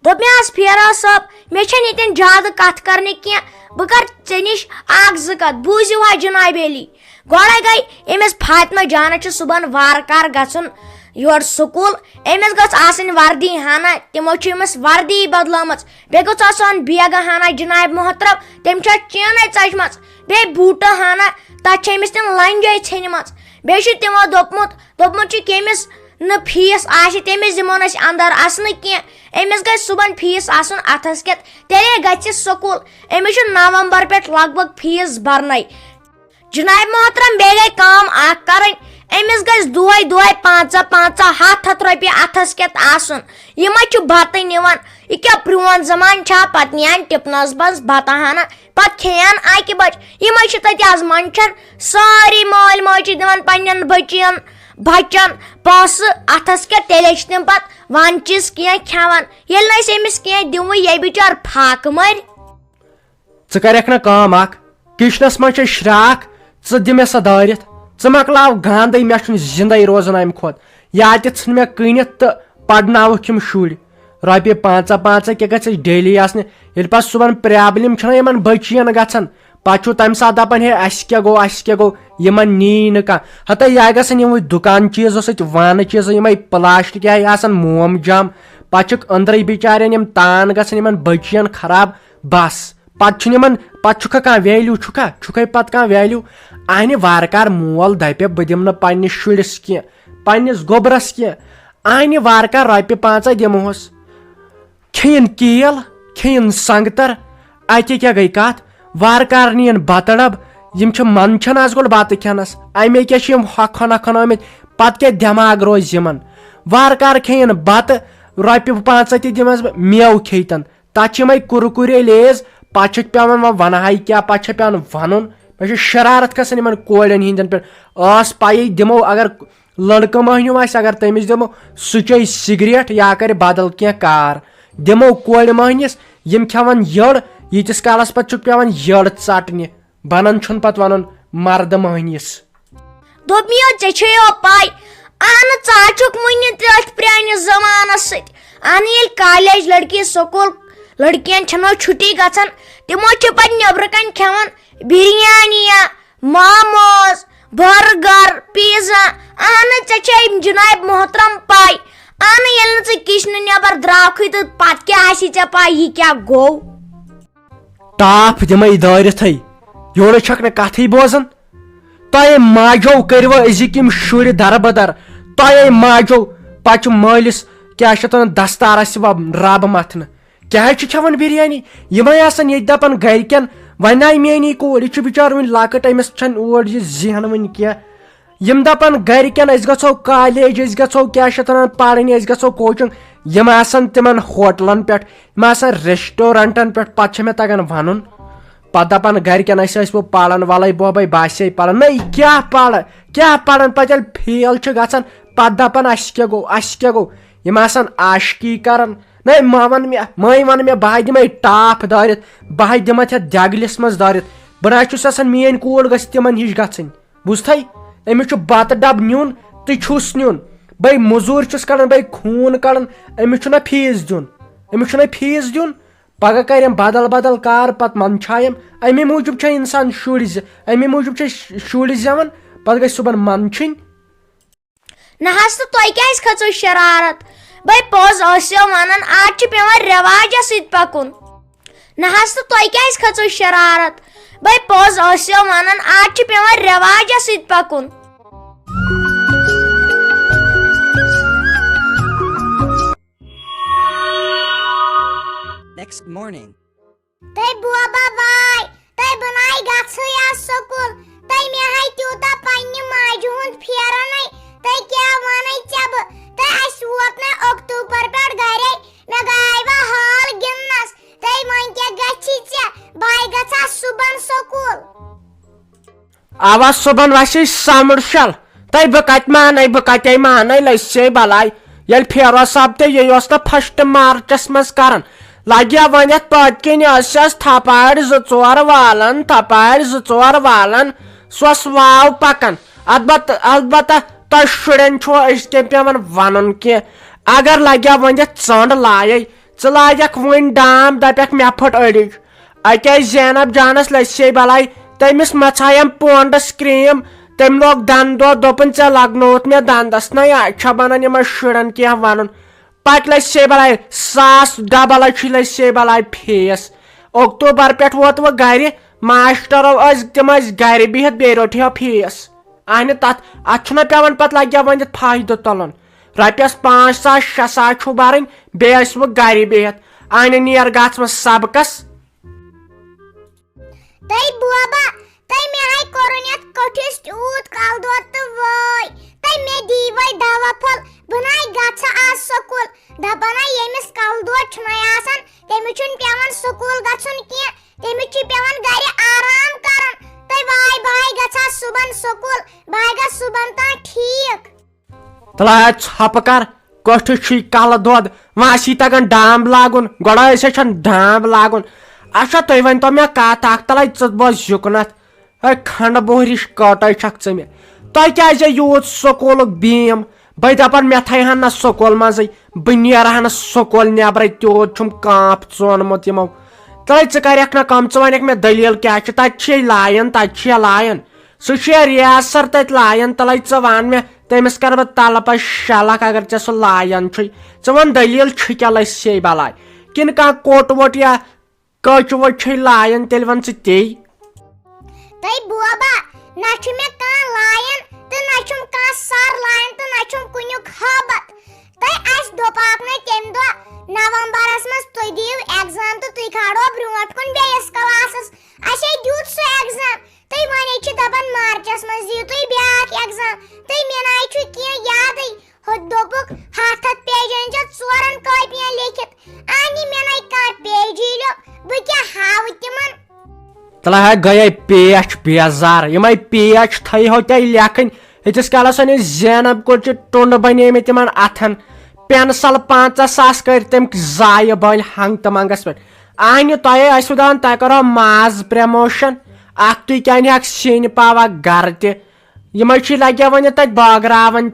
दोप मे फिरोज साहब मे ये ज्यादा कथ करने की बह कर ऐ नश कत बूझू हा जनाब अली गोड़े गई अमिस फातिमा जान सुबह वार car gun your school Amish गई वर्दी हाना तमो अमिस वर्दी बदलम बे गोन बेग हाना जनाब मोहतरम तम चेन चजम बे बूट हाना तथ अमिस तम लंजे इन बे तमो दोपमुत कमिस न फीस तमिस दिमो अंदर असन की अमिस गई सुबह फीस आसन अथस के तेले गि स्कूल अमिस नवंबर पे लगभग फीस भरन जनाब मोहतरम बे गई काम कर अमिस गई दोह दोह 500 रपये अथस के आसन यह बत निवान यह क्या प्रोन जमान पत नियान टिपनस बस बत हाना पत खेन अक बच यम आज मंचन सारी माल माज दिवान पन्न बचन पोस अथस के तेले तम पत वन चीज कह खेवान ये अमिस कह दिव ये बिचार फाक मर क किचनस मज श्राक दि मे सा दारित मकलाव गांद मे जिंद रोजान अम खोत या इन मे कनित तो पढ़नावक शुर रपये 500 क्या गि डेली आसने पे सुबह प्रॉब्लम इन बचियन गन पे तम सात दपान हे अस क्या गो यमन नी न कह हता यह गम दुकान चीजों सत वन चीज यम प्लास्टिक आसान मोम जाम पे अंदर बिचारें तान गन बचियन खराब बस पे कह वैल्यू पत कह वैल्यू अन वारकार मोल दपे बह दिम पे शुरस कह पन्नस गोबरस कह अन वारकार रपये 5 दिमोस खेन कील खेन संगतर अत क्या गई कत वारकार नीन बत डब यम मन आज गोल बत खेनस अमे क्या हखन हखन आम पत क्या दिमाग रोज यमन वारकार खेन बत रपये 5 दिमस मेव खेतन तथ कुरकुरे लेज पे पेवान वन क्या पे पेवान वन मे शरारत खसान इन कोड़न हंदन पे पाई दिमो अगर लड़क महनू अगर तमिस दिमो सह चे सिगरेट या कर बदल क्या कार दिमो कोड़ महनिस यम खेवान यड़ यीतिस कालस पे पेवान यड़ चटने बनन पत वन मर्द महनिस दोपमियो चेयो पाई अन चाचुक मुनि प्रानिस जमानस अन ये कॉलेज लड़की स्कूल लड़कियन छुट्टी गसन तमो पे नबर कन खेवान बिरयानी मोमोज बर्गर पिज्जा अन जनाब मोहतरम पाई अन ये किचन नबर द्राख तो पत क्या पाई यह क्या गो टाफ दिम दारिथ योर छक कथ बोजान तय माजो करव अजिक शुर दरबदर तय माजो पे मालिस क्या दस्तार रब मथन क्या खेवान बिरयानी यम ये दपान गरकन वन आई मेनी कोर यह बिचार वन लकट अमिस ओर यह जहन वन कह यम दपान गरकन गो कॉलेज गो क्या पढ़न गो कोचिंग यम तिमन होटलन पे रेस्टोरेंटन पे पे मे तगन वन पे दपान गरकन वो पढ़न वल बोबे बासे पढ़न नहीं क्या पढ़न पे फेल गसान पे दपान अस क्या गो यम आशकी कर नहीं मै वन मे बह दिम टाप दारित बह दिम दगलिस मज दारित बह ना मेन कोर गि तिमन हिश गन बुझत अमिस बत डब नुन तो छुस नुन बे मजूर कड़न बे खून कड़न अमिस फीस दिन पगह कर बदल बदल कार पत मंछायम अमे मूजूब इंसान अमे मूजूब शुर जवान पे गई सुबह मंछन ना तो तुम क्या खो शरारत भाई पोज वन आज पेवान रिवाज पकुन ना तो तुम क्या खो शरारत भाई पोज वन आज पेवान रिवाज पकुन Next morning. तै बोबा भाई तै बनाई गछो या स्कूल तै मे हाय त्यूता पन्नी माजु हुन फेरनै तै क्या वनै चब तै अस वोत न अक्टूबर पर गरे न गायवा हाल गिननस तै मन के गछि छ भाई गछा सुबन स्कूल आवाज सुबन वासी सामरशल तै बकत मानै लसे बलाई यल फेरो सब ते ये ओस फर्स्ट मार्चस मस करन लग्या वन पत कन थपाड़ 2-4 वालन सस वाव पकन अलबत् तुम शुरन पे वन कह अगर लग्या वन चंड लाये च लाजक वन डाम दपक मे फट अड़िज अके जैनब जानस लसे बलाई तमिस मछायम पोंडस क्रीम तम लोग दंद दो दोपन चे लगनोत मे दंदस ना अच्छा बनन यम शुरन क्या वन पत लसे बलाई 1000 डबल लसे बलाई फीस अक्टूबर पे वोत वो गर मास्टरो तम गर बिहत बे रोटियो फीस अहन तथ अत पेवन पे लगे वन फायदे तुलन रपियस 5,000 6,000 बरन बे वो गर बिहत अहन निर गम सबकस तई बुआबा तई मे हाय कोरोनियत कोठिस ऊत काल दो तो वय तई मे दीवय दवा फल बनाई गाछा आ स्कूल दबना यमिस काल दो छनय आसन तेमि छुन पेवन स्कूल गछन के तेमि छि पेवन गरे आराम करन तई वाय भाई गछा सुबन स्कूल भाईगा सुबन ता ठीक तला छप कर कोठिस छी काल दोद वासी तगन डाम लागुन गोड़ा से छन डाम लागुन अच्छा तुम वन तो मे कत तल बस जुकनत खंड बोहरिश कट छक मे तुम क्या यूत स्कूल बीम बे दपान मे थहन ना स्कूल मजे बह नेरह ना स्कूल नबर तूत कांप चोनमुत यमो तल करक ना कम वनक मे दलील क्या तथे लायन तथे लायन सह रियासर तत लायन तल वन मे तमिस कर बह तलप शलक अगर ऐ सह लायन वन दलील क्या लसे बलाई किन कह कोट वोट या कच वच लायन तेल वन ती तई बुआबा ना छु मे का लायन तो ना छु का सर लायन तो ना छु कुनुक हबत तई अस दोपाक ने तेम दो नवंबरस मस तोय दिव एग्जाम तो तुय खाड़ो ब्रोट कुन बेस क्लासस असे दूत सो एग्जाम तई माने छु दबन मार्चस मस दिव तुय ब्याक एग्जाम तई मे नाय छु के याद हो दोपुक हाथत पेजन ज चोरन कॉपियां लिखित आनी मे नाय का पेज लो बु क्या हाव तिमन तला गए पेच बेजार यम पेच थी हो ते लेखन हथिस कालस अन जैनब को टुंड बने तिमन अथन पेंसिल 5,000 कर तम जाय बल हंग तमंगस पे अहन तुम दान तुम करो माज प्रमोशन अख तुम क्या सीन पावा गर तम लगे वन तक बागरावन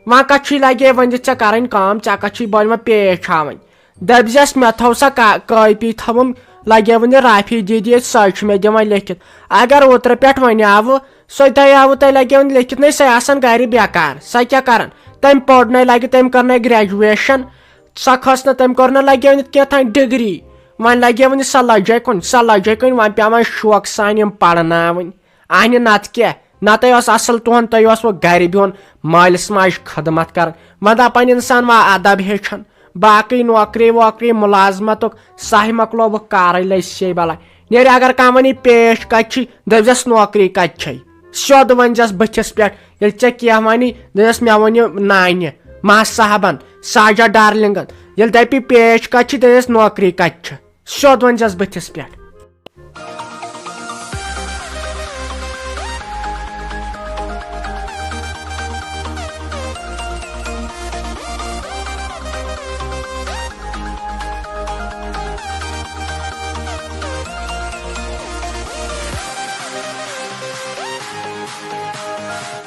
वन कत लगे वन ऐ कर चे बन पेच हावन दपजस मे थो सा कॉपी थम लगे वन राफी दीदी सह मे दिवान लिखित अगर ओतर पे वन आव सो आव तुम लगे वन लिखित ना सह गर बेकार सह क्या कर तम पढ़न लगे तम कर ग्रेजुएशन सह खस न तम कर लगे वन क्या डिग्री वन लगे वन सह लजे कुन वन पे शौक सान पढ़ना अहन नत क्या नत असल तुहन तुम वो गर बिहन मालिस माज खदमत कर वन दपान इंसान वा अदब हेचन बाकी नौकरी वोकरी मुलाजमत सह मकलो बह कार लसे बला नेर अगर कह वन पेश कत दपस नौकरी कत सोद वनस बथिस पे ये क्या वन दपस मे वन नान मा साहबन साजा डार्लिंगन ये दपी पेश कत दपस नौकरी कत सोद वनस बथिस पे।